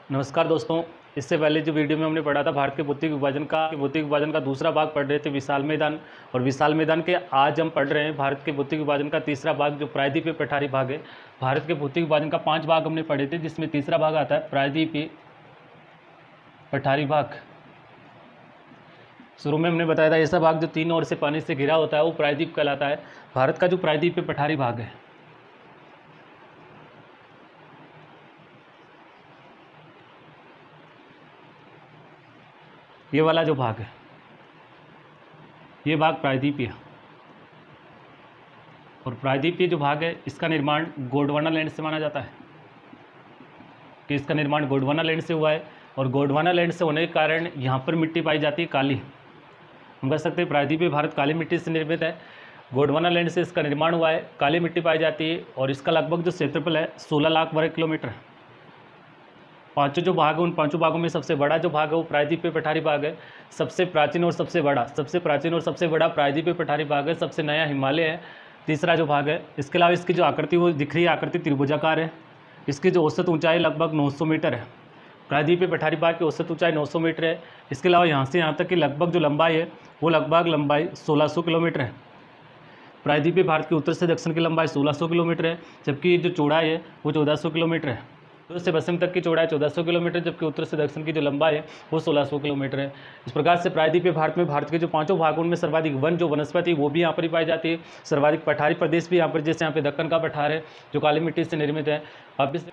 नमस्कार दोस्तों। इससे पहले जो वीडियो में हमने पढ़ा था भारत के भौतिक विभाजन का दूसरा भाग पढ़ रहे थे विशाल मैदान। और विशाल मैदान के आज हम पढ़ रहे हैं भारत के भौतिक विभाजन का तीसरा भाग जो प्रायद्वीपीय पठारी भाग है। भारत के भौतिक विभाजन का 5 भाग हमने पढ़े थे जिसमें तीसरा भाग आता है प्रायद्वीपीय पठारी भाग। शुरू में हमने बताया था ऐसा भाग जो 3 ओर से पानी से घिरा होता है वो प्रायद्वीप कहलाता है। भारत का जो प्रायद्वीपीय पठारी भाग है ये वाला जो भाग है ये भाग प्रायद्वीपीय और प्रायद्वीपीय जो भाग है इसका निर्माण गोंडवाना लैंड से माना जाता है कि इसका निर्माण गोंडवाना लैंड से हुआ है। और गोंडवाना लैंड से होने के कारण यहाँ पर मिट्टी पाई जाती है काली। हम कह सकते हैं प्रायद्वीपीय भारत काली मिट्टी से निर्मित है। गोंडवाना लैंड से इसका निर्माण हुआ है, काली मिट्टी पाई जाती है और इसका लगभग जो क्षेत्रफल है 16 लाख वर्ग किलोमीटर है। पांचों जो भाग है उन पांचों भागों में सबसे बड़ा जो भाग है वो प्रायद्वीपीय पठारी भाग है। सबसे प्राचीन और सबसे बड़ा प्रायद्वीपीय पठारी भाग है। सबसे नया हिमालय है तीसरा जो भाग है। इसके अलावा इसकी जो आकृति वो दिख रही है आकृति त्रिभुजाकार है। इसकी जो औसत ऊंचाई लगभग 900 मीटर है। प्रायद्वीपीय पठारी भाग की औसत ऊंचाई 900 मीटर है। इसके अलावा यहाँ से यहाँ तक की लगभग जो लंबाई है वो लगभग लंबाई 1600 किलोमीटर है। प्रायद्वीपीय भारत की उत्तर से दक्षिण की लंबाई 1600 किलोमीटर है, जबकि जो चौड़ाई है वो 1400 किलोमीटर है। पूर्व से पश्चिम तक की चौड़ाई 1400 किलोमीटर, जबकि उत्तर से दक्षिण की जो लंबाई है वो 1600 किलोमीटर है। इस प्रकार से प्रायद्वीपीय भारत में भारत के जो पांचों भागों में सर्वाधिक वनस्पति वो भी यहाँ पर ही पाई जाती है। सर्वाधिक पठारी प्रदेश भी यहाँ पर, जैसे यहाँ पे दक्कन का पठार है जो काली मिट्टी से निर्मित है। वापिस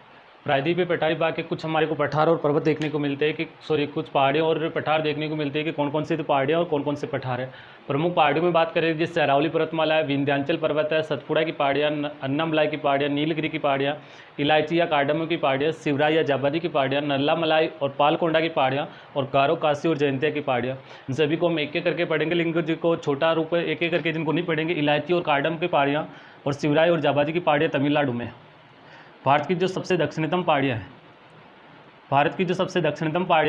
प्रायद्वीपीय पठारी भाग के कुछ हमारे को पठार और पर्वत देखने को मिलते हैं कि कुछ पहाड़ियाँ और पठार देखने को मिलते हैं कि कौन कौन सी पहाड़ियाँ और कौन कौन से पठार है। प्रमुख पहाड़ियों में बात करें जैसे अरावली पर्वतमाला है, विंध्याचल पर्वत है, सतपुड़ा की पहाड़ियाँ, अन्नामलाई की पहाड़ियाँ, नीलगिरी की पहाड़ियाँ, इलायची या कार्डमम की पहाड़ियाँ, शिवराई या जाबादी की पहाड़ियाँ, नल्लामलाई और पालकोंडा की पहाड़ियाँ और गारो, काशी और जयंतिया की पहाड़ियाँ। इन सभी को हम एक एक करके पढ़ेंगे, लेकिन जिनको छोटा रूप है एक एक करके जिनको नहीं पढ़ेंगे। इलायची और कार्डम की पहाड़ियाँ और शिवराई और जाबादी की पहाड़ियाँ तमिलनाडु में। भारत की जो सबसे दक्षिणतम पहाड़ियाँ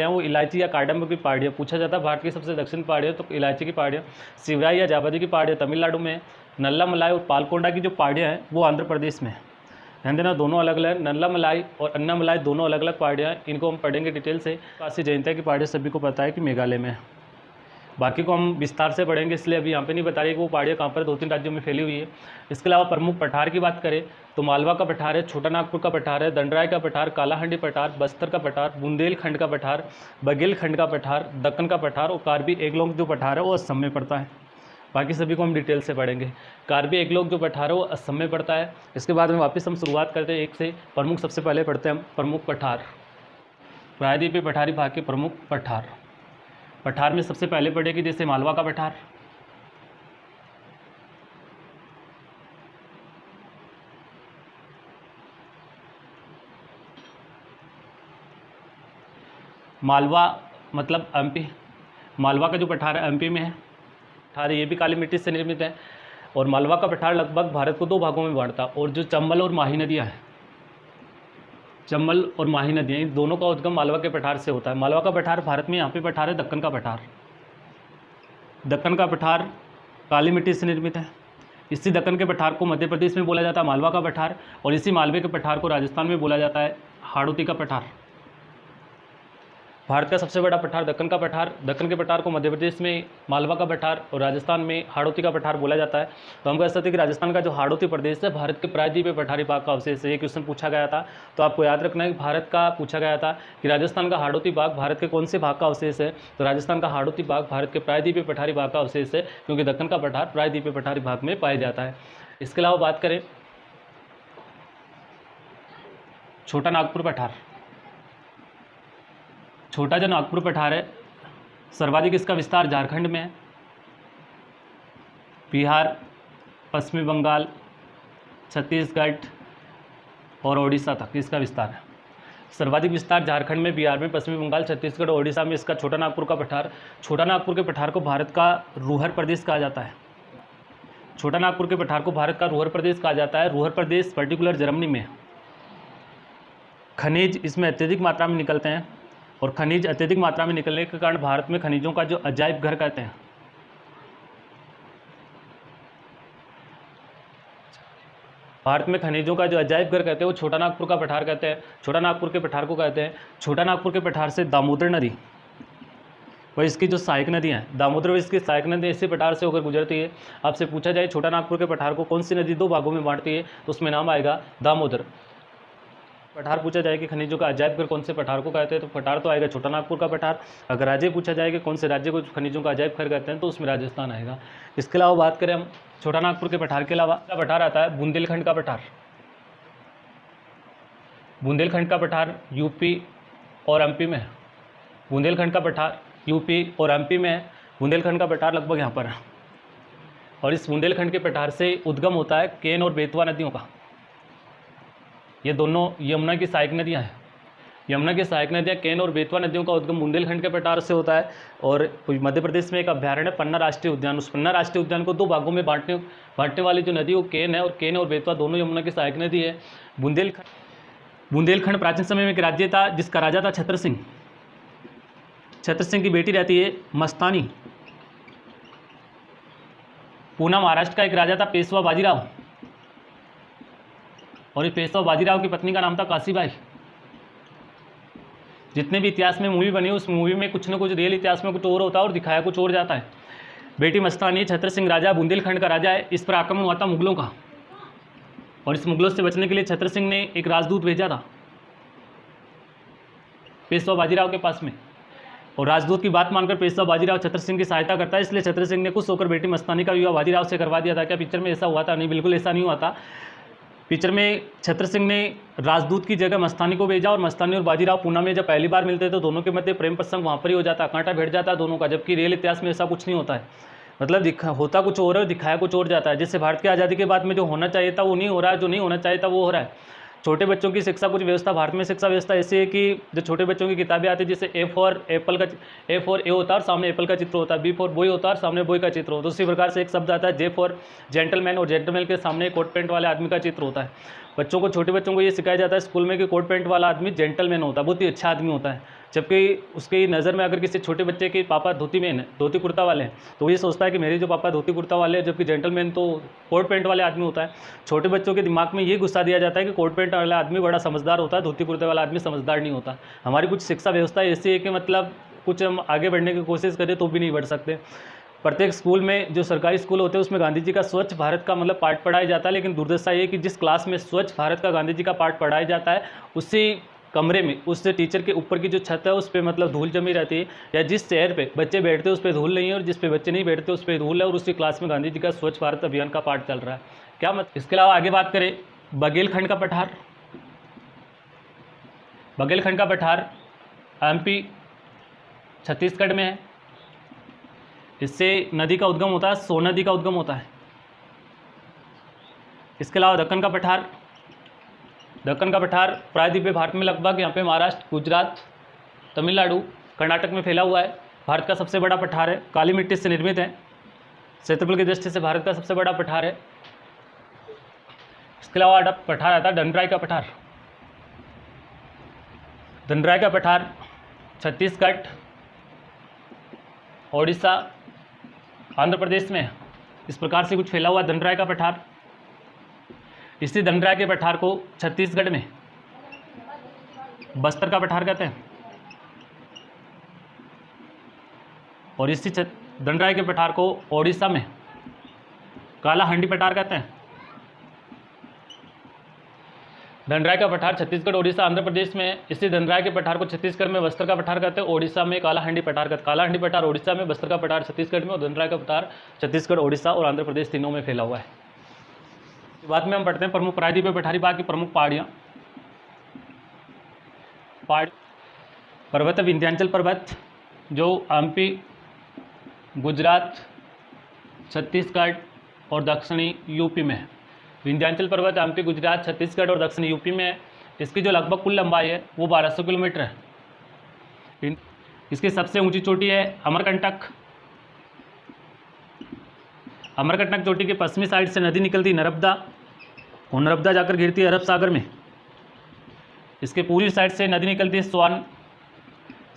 हैं वो इलायची या कार्डम की पहाड़ियाँ। पूछा जाता है भारत की सबसे दक्षिण पहाड़ियाँ तो इलायची की पहाड़ियाँ, शिवराई या जाबादी की पहाड़ियाँ तमिलनाडु में, नल्लामलाई और पालकोंडा की जो पहाड़ियाँ हैं वो आंध्र प्रदेश में। ध्यान देना दोनों अलग अलग, नल्लामलाई और अन्नामलाई दोनों अलग अलग पहाड़ियाँ हैं। इनको हम पढ़ेंगे डिटेल से। काशी जयंतिया की पहाड़ियाँ सभी को पता है कि मेघालय में। बाकी को हम विस्तार से पढ़ेंगे, इसलिए अभी यहाँ पे नहीं बता रही कि वो पहाड़ियाँ कहाँ पर 2-3 राज्यों में फैली हुई है। इसके अलावा प्रमुख पठार की बात करें तो मालवा का पठार है, छोटा नागपुर का पठार है, दंडराय का पठार, कालाहांडी पठार, बस्तर का पठार, बुंदेलखंड का पठार, बघेलखंड का पठार, दक्कन का पठार और कार्बी एंगलोंग जो पठार है वो असम में पड़ता है। बाकी सभी को हम डिटेल से पढ़ेंगे। कार्बी एंगलोंग जो पठार है वो असम में पड़ता है। इसके बाद में वापस हम शुरुआत करते हैं एक से। प्रमुख सबसे पहले पढ़ते हैं हम प्रमुख पठार, प्रायद्वीपीय पठारी भाग के प्रमुख पठार में सबसे पहले पढ़ेगी जैसे मालवा का पठार। मालवा मतलब एमपी। मालवा का जो पठार है एमपी में है। पठार ये भी काली मिट्टी से निर्मित है। और मालवा का पठार लगभग भारत को 2 भागों में बांटता। और जो चंबल और माही नदियाँ हैं, चंबल और माही नदियाँ, इन दोनों का उद्गम मालवा के पठार से होता है। मालवा का पठार भारत में यहाँ पे पठार है दक्कन का पठार। दक्कन का पठार काली मिट्टी से निर्मित है। इसी दक्कन के पठार को मध्य प्रदेश में बोला जाता है मालवा का पठार, और इसी मालवे के पठार को राजस्थान में बोला जाता है हाड़ौती का पठार। भारत का सबसे बड़ा पठार दक्कन का पठार। दक्कन के पठार को मध्य प्रदेश में मालवा का पठार और राजस्थान में हाड़ौती का पठार बोला जाता है। तो हम कह सकते हैं कि राजस्थान का जो हाड़ौती प्रदेश है भारत के प्रायद्वीपीय पठारी भाग का अवशेष है। ये क्वेश्चन पूछा गया था, तो आपको याद रखना है कि भारत का पूछा गया था कि राजस्थान का हाड़ौती भाग भारत के कौन से भाग का अवशेष है। तो राजस्थान का हाड़ौती भाग भारत के प्रायद्वीपीय पठारी भाग का अवशेष है, क्योंकि दक्कन का पठार प्रायद्वीपीय पठारी भाग में पाया जाता है। इसके अलावा बात करें छोटा नागपुर पठार। छोटा जो नागपुर पठार है सर्वाधिक इसका विस्तार झारखंड में है, बिहार, पश्चिमी बंगाल, छत्तीसगढ़ और ओडिशा तक इसका विस्तार है। सर्वाधिक विस्तार झारखंड में, बिहार में, पश्चिमी बंगाल, छत्तीसगढ़ और ओडिशा में इसका छोटा नागपुर का पठार। छोटा नागपुर के पठार को भारत का रूहर प्रदेश कहा जाता है। छोटा नागपुर के पठार को भारत का रूहर प्रदेश कहा जाता है। रूहर प्रदेश पर्टिकुलर जर्मनी में। खनिज इसमें अत्यधिक मात्रा में निकलते हैं, और खनिज अत्यधिक मात्रा में निकलने के कारण भारत में खनिजों का जो अजायब घर कहते हैं। भारत में खनिजों का जो अजायब घर कहते हैं वो छोटा नागपुर का पठार कहते हैं, छोटा नागपुर के पठार को कहते हैं। छोटा नागपुर के पठार से दामोदर नदी और इसकी जो सहायक नदियाँ हैं, दामोदर और इसकी सहायक नदी इसी पठार से होकर गुजरती है। आपसे पूछा जाए छोटा नागपुर के पठार को कौन सी नदी 2 भागों में बांटती है, तो उसमें नाम आएगा दामोदर। पठार पूछा जाए कि खनिजों का अजायब घर कौन से पठार को कहते हैं, तो पठार तो आएगा छोटा नागपुर का पठार। अगर राज्य पूछा जाए कि कौन से राज्य को खनिजों का अजायब घर कहते हैं, तो उसमें राजस्थान आएगा। इसके अलावा बात करें हम छोटा नागपुर के पठार के अलावा पठार आता है बुंदेलखंड का पठार। बुंदेलखंड का पठार यूपी और एमपी में है। बुंदेलखंड का पठार यूपी और एमपी में है। बुंदेलखंड का पठार लगभग यहाँ पर है और इस बुंदेलखंड के पठार से उद्गम होता है केन और बेतवा नदियों का। ये दोनों यमुना की सहायक नदियाँ हैं। यमुना की सहायक नदियाँ केन और बेतवा नदियों का उद्गम बुंदेलखंड के पठार से होता है। और मध्य प्रदेश में एक अभ्यारण्य पन्ना राष्ट्रीय उद्यान, उस पन्ना राष्ट्रीय उद्यान को 2 भागों में बांटने वाली जो नदी वो केन है, और केन और बेतवा दोनों यमुना की सहायक नदी है। बुंदेलखंड प्राचीन समय में एक राज्य था जिसका राजा था छत्र सिंह। छत्र सिंह की बेटी रहती है मस्तानी। पूना महाराष्ट्र का एक राजा था पेशवा बाजीराव, और ये पेशवा बाजीराव की पत्नी का नाम था काशीबाई। जितने भी इतिहास में मूवी बनी उस मूवी में कुछ न कुछ रियल इतिहास में कुछ और होता है और दिखाया कुछ और जाता है। बेटी मस्तानी छत्र सिंह राजा बुंदेलखंड का राजा है। इस पर आक्रमण हुआ था मुगलों का, और इस मुगलों से बचने के लिए छत्र सिंह ने एक राजदूत भेजा था पेशवा बाजीराव के पास में, और राजदूत की बात मानकर पेशवा बाजीराव छत्र सिंह की सहायता करता है। इसलिए छत्र सिंह ने खुश होकर बेटी मस्तानी का विवाह बाजीराव से करवा दिया था। क्या पिक्चर में ऐसा हुआ था? नहीं, बिल्कुल ऐसा नहीं हुआ था। पिक्चर में छत्र सिंह ने राजदूत की जगह मस्तानी को भेजा, और मस्तानी और बाजीराव पूना में जब पहली बार मिलते तो दोनों के मध्य प्रेम प्रसंग वहाँ पर ही हो जाता, कांटा भिड़ जाता है दोनों का। जबकि रियल इतिहास में ऐसा कुछ नहीं होता है, मतलब होता कुछ और है, दिखाया कुछ और जाता है। जैसे भारत की आज़ादी के बाद में जो होना चाहिए था वो नहीं हो रहा है, जो नहीं होना चाहिए था वो हो रहा है। छोटे बच्चों की शिक्षा कुछ व्यवस्था, भारत में शिक्षा व्यवस्था ऐसी है कि जो छोटे बच्चों की किताबें आती है, जैसे ए फॉर ए होता है और सामने एप्पल का चित्र होता है, बी फॉर बॉय होता है और सामने बॉय का चित्र होता है। उसी प्रकार से एक शब्द आता है जे फॉर जेंटलमैन, और जेंटलमैन के सामने कोट पैंट वाले आदमी का चित्र होता है। बच्चों को, छोटे बच्चों को ये सिखाया जाता है स्कूल में कि कोट पैंट वाला आदमी जेंटलमैन होता है, बहुत ही अच्छा आदमी होता है। जबकि उसकी नज़र में अगर किसी छोटे बच्चे के पापा धोती कुर्ता वाले हैं, तो वो ये सोचता है कि मेरे जो पापा धोती कुर्ता वाले हैं, जबकि जेंटलमैन तो कोट पैंट वाले आदमी होता है। छोटे बच्चों के दिमाग में ये गुस्सा दिया जाता है कि कोट पैंट वाला आदमी बड़ा समझदार होता है, धोती कुर्ते वाला आदमी समझदार नहीं होता। हमारी कुछ शिक्षा व्यवस्था ऐसी है कि मतलब कुछ हम आगे बढ़ने की कोशिश करें तो भी नहीं बढ़ सकते। प्रत्येक स्कूल में, जो सरकारी स्कूल होते हैं, उसमें गांधी जी का स्वच्छ भारत का मतलब पाठ पढ़ाया जाता है। लेकिन दुर्दशा ये कि जिस क्लास में स्वच्छ भारत का गांधी जी का पाठ पढ़ाया जाता है, उसी कमरे में उस टीचर के ऊपर की जो छत है उस पर मतलब धूल जमी रहती है, या जिस चेयर पे बच्चे बैठते हैं उस पर धूल नहीं है, और जिस पे बच्चे नहीं बैठते उस पर धूल है, और उसी क्लास में गांधी जी का स्वच्छ भारत अभियान का पाठ चल रहा है। क्या मतलब? इसके अलावा आगे बात करें बघेलखंड का पठार। बघेलखंड का पठार एमपी छत्तीसगढ़ में है। इससे नदी का उद्गम होता है, सोन नदी का उद्गम होता है। इसके अलावा दक्कन का पठार। दक्कन का पठार प्रायद्वीपीय भारत में लगभग यहाँ पे महाराष्ट्र, गुजरात, तमिलनाडु, कर्नाटक में फैला हुआ है। भारत का सबसे बड़ा पठार है, काली मिट्टी से निर्मित है, क्षेत्रफल की दृष्टि से भारत का सबसे बड़ा पठार है। इसके अलावा पठार आता है दंडराई का पठार। दंडराई का पठार छत्तीसगढ़, ओडिशा, आंध्र प्रदेश में इस प्रकार से कुछ फैला हुआ दंडराई का पठार। इसी दंडराई के पठार को छत्तीसगढ़ में बस्तर का पठार कहते हैं, और इसी दंडराई के पठार को ओडिशा में काला हांडी पठार कहते हैं। दंडराई का पठार छत्तीसगढ़, ओडिशा, आंध्र प्रदेश में। इसी दंडराई के पठार को छत्तीसगढ़ में बस्तर का पठार कहते हैं, ओडिशा में काला हांडी पठार कहते हैं। काला हांडी पठार ओडिशा में, बस्तर का पठार छत्तीसगढ़ में, और दंडराई का पठार छत्तीसगढ़, ओडिशा और आंध्र प्रदेश तीनों में फैला हुआ है। बाद में हम पढ़ते हैं प्रमुख प्रायद्वीपीय पठारी भाग की प्रमुख पहाड़ियाँ। पर्वत, विंध्याचल पर्वत जो एमपी, गुजरात, छत्तीसगढ़ और दक्षिणी यूपी में है। विंध्याचल पर्वत एमपी, गुजरात, छत्तीसगढ़ और दक्षिणी यूपी में है। इसकी जो लगभग कुल लंबाई है वो 1200 किलोमीटर है। इसकी सबसे ऊंची चोटी है अमरकंटक। अमरकंटक चोटी के पश्चिमी साइड से नदी निकलती है नर्मदा, और नर्मदा जाकर गिरती है अरब सागर में। इसके पूर्वी साइड से नदी निकलती है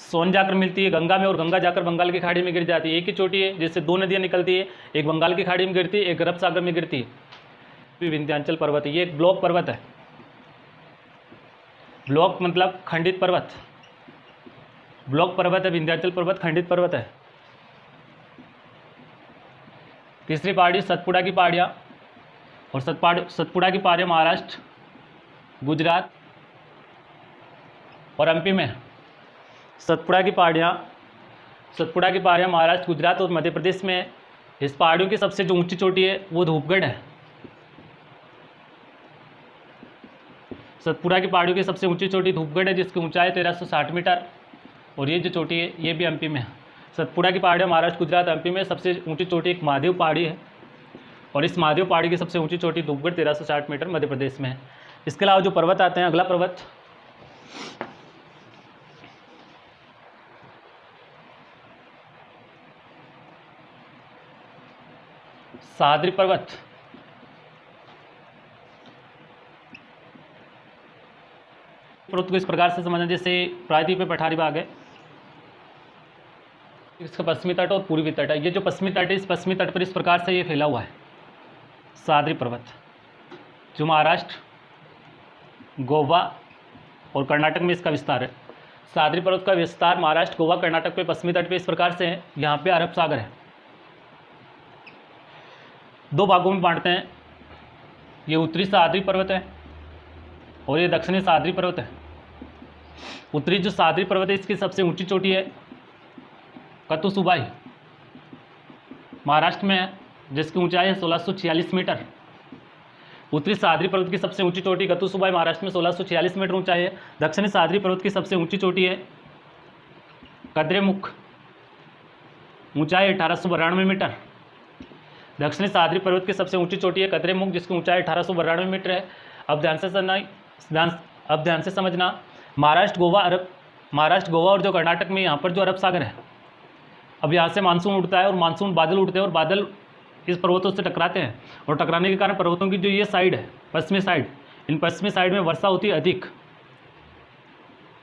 सोन जाकर मिलती है गंगा में, और गंगा जाकर बंगाल की खाड़ी में गिर जाती है। एक ही चोटी है जिससे 2 नदियाँ निकलती है, एक बंगाल की खाड़ी में गिरती है, एक अरब सागर में गिरती है। विंध्याचल पर्वत है, ये एक ब्लॉक पर्वत है। ब्लॉक मतलब खंडित पर्वत, ब्लॉक पर्वत है विंध्याचल पर्वत, खंडित पर्वत है। तीसरी पहाड़ी सतपुड़ा की पहाड़ियाँ, और सतपुड़ा की पहाड़ियाँ महाराष्ट्र, गुजरात और एमपी में। सतपुड़ा की पहाड़ियाँ महाराष्ट्र, गुजरात और मध्य प्रदेश में है। इस पहाड़ियों की सबसे जो ऊंची चोटी है वो धूपगढ़ है। सतपुड़ा की पहाड़ियों की सबसे ऊंची चोटी धूपगढ़ है, जिसकी ऊंचाई 1360 मीटर, और ये जो चोटी है ये भी एमपी में है। सतपुड़ा की पहाड़ियाँ महाराष्ट्र, गुजरात, एमपी में। सबसे ऊंची चोटी एक महादेव पहाड़ी है, और इस महादेव पहाड़ी की सबसे ऊंची चोटी धूपगढ़ 1360 मीटर मध्य प्रदेश में है। इसके अलावा जो पर्वत आते हैं, अगला पर्वत सह्याद्री पर्वत। पर्वत को इस प्रकार से समझना जैसे प्रायद्वीप पे पठारी भाग है, इसका पश्चिमी तट और पूर्वी तट है। ये जो पश्चिमी तट है, इस पश्चिमी तट पर इस प्रकार से ये फैला हुआ है सह्याद्री पर्वत, जो महाराष्ट्र, गोवा और कर्नाटक में इसका विस्तार है। सह्याद्री पर्वत का विस्तार महाराष्ट्र, गोवा, कर्नाटक पे पश्चिमी तट पे इस प्रकार से है। यहाँ पे अरब सागर है। दो भागों में बांटते हैं, ये उत्तरी सह्याद्री पर्वत है और ये दक्षिणी सह्याद्री पर्वत है। उत्तरी जो सह्याद्री पर्वत है, इसकी सबसे ऊंची चोटी है कतुसुबाई, महाराष्ट्र में है, जिसकी ऊंचाई है 1646 मीटर। उत्तरी सह्याद्री पर्वत की सबसे ऊंची चोटी कतुसुबाई, महाराष्ट्र में 1646 मीटर ऊंचाई है। दक्षिणी सह्याद्री पर्वत की सबसे ऊंची चोटी है कद्रेमुख, ऊंचाई 1892 मीटर। दक्षिणी सह्याद्री पर्वत की सबसे ऊंची चोटी है कद्रेमुख, जिसकी ऊंचाई 1892 मीटर है। अब ध्यान से समझना, महाराष्ट्र, गोवा और जो कर्नाटक में यहाँ पर जो अरब सागर है, अब यहाँ से मानसून उड़ता है और मानसून बादल उड़ते हैं और बादल इस पर्वतों से टकराते हैं, और टकराने के कारण पर्वतों की जो ये साइड है, पश्चिमी साइड, इन पश्चिमी साइड में वर्षा होती है अधिक,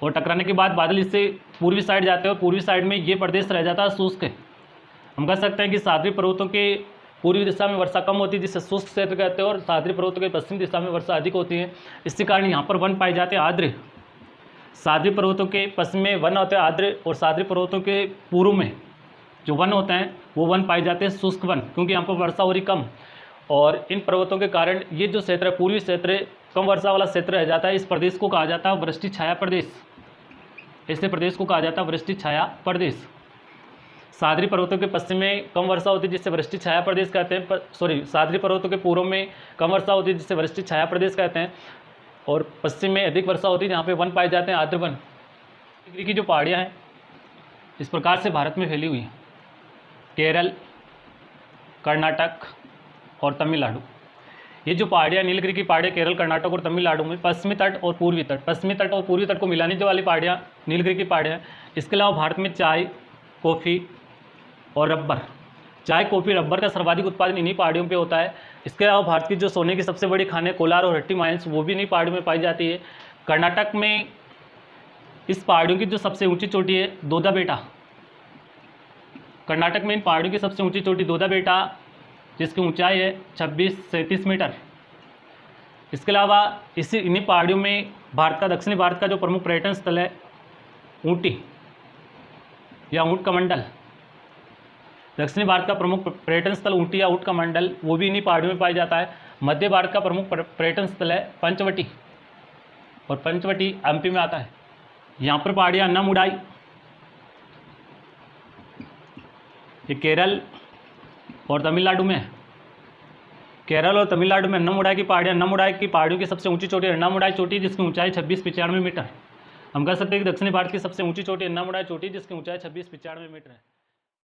और टकराने के बाद बादल इससे पूर्वी साइड जाते हैं और पूर्वी साइड में ये प्रदेश रह जाता है शुष्क। हम कह सकते हैं कि सह्याद्री पर्वतों के पूर्वी दिशा में वर्षा कम होती है, जिससे शुष्क क्षेत्र कहते हैं, और सह्याद्री पर्वतों के पश्चिमी दिशा में वर्षा अधिक होती है। इसी कारण यहाँ पर वन पाए जाते हैं आर्द्र। सह्याद्री पर्वतों के पश्चिम में वन होते हैं आर्द्र, और सह्याद्री पर्वतों के पूर्व में जो वन होते हैं वो वन पाए जाते हैं शुष्क वन, क्योंकि यहाँ पर वर्षा हो रही कम, और इन पर्वतों के कारण ये जो क्षेत्र है, पूर्वी क्षेत्र, कम वर्षा वाला क्षेत्र रह जाता है। इस प्रदेश को कहा जाता है वृष्टि छाया प्रदेश। ऐसे प्रदेश को कहा जाता है वृष्टि छाया प्रदेश। सह्याद्री पर्वतों के पश्चिम में कम वर्षा होती है, जिससे वृष्टि छाया प्रदेश कहते हैं। सह्याद्री पर्वतों के पूर्व में कम वर्षा होती है, जिससे वृष्टि छाया प्रदेश कहते हैं, और पश्चिम में अधिक वर्षा होती है, जहाँ पे वन पाए जाते हैं आर्द्र वन। नीलगिरी की जो पहाड़ियाँ हैं इस प्रकार से भारत में फैली हुई हैं, केरल, कर्नाटक और तमिलनाडु। ये जो पहाड़ियाँ, नीलगिरी की पहाड़ियाँ केरल, कर्नाटक और तमिलनाडु में, पश्चिमी तट और पूर्वी तट को मिलाने वाली पहाड़ियाँ नीलगिरी की पहाड़ियाँ। इसके अलावा भारत में चाय, कॉफ़ी और रबर, चाय, कॉफ़ी, रबर का सर्वाधिक उत्पादन इन्हीं पहाड़ियों पे होता है। इसके अलावा भारत की जो सोने की सबसे बड़ी खानें कोलार और हट्टी माइंस, वो भी इन्हीं पहाड़ियों में पाई जाती है। कर्नाटक में इस पहाड़ियों की जो सबसे ऊंची चोटी है दोदा बेटा, कर्नाटक में इन पहाड़ियों की सबसे ऊंची चोटी दोदा बेटा, जिसकी ऊंचाई है 36-37 मीटर। इसके अलावा इन्हीं पहाड़ियों में दक्षिणी भारत का जो प्रमुख पर्यटन स्थल है ऊटी या ऊँट का मंडल, दक्षिणी भारत का प्रमुख पर्यटन स्थल ऊटी या ऊँट का मंडल, वो भी इन्हीं पहाड़ियों में पाया जाता है। मध्य भारत का प्रमुख पर्यटन स्थल है पंचवटी, और पंचवटी एमपी में आता है। यहाँ पर पहाड़ियाँ अन्नामुडाई, ये केरल और तमिलनाडु में है। केरल और तमिलनाडु में अन्नामुडाई की पहाड़ियों की सबसे ऊंची चोटी अन्नामुडाई चोटी, जिसकी ऊंचाई 26-95 मीटर। हम कह सकते हैं कि दक्षिणी भारत की सबसे ऊंची चोटी अन्नामुडाई चोटी, जिसकी ऊंचाई 26-95 मीटर है।